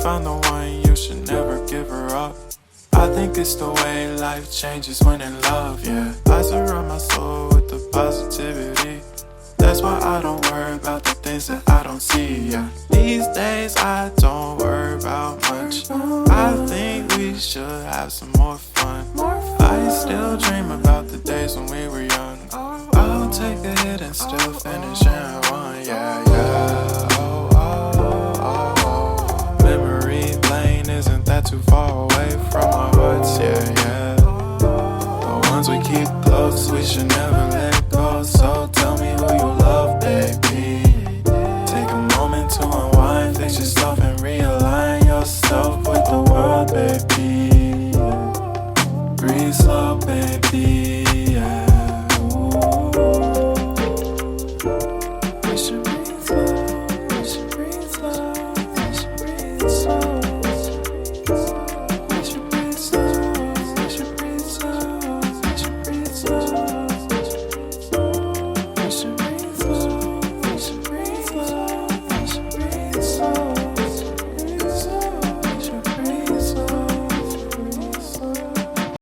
found the one, you should never give her up. I think it's the way life changes when in love, yeah. I surround my soul with the positivity. That's why I don't worry about the things that I don't see, yeah. These days I don't worry about much. I think we should have some more fun. I still dream about the days when we were young. I'll take a hit and still finish in one, yeah, yeah. Oh, oh, oh, oh. Memory lane isn't that too far away from our hearts, yeah, yeah. The ones we keep close, we should never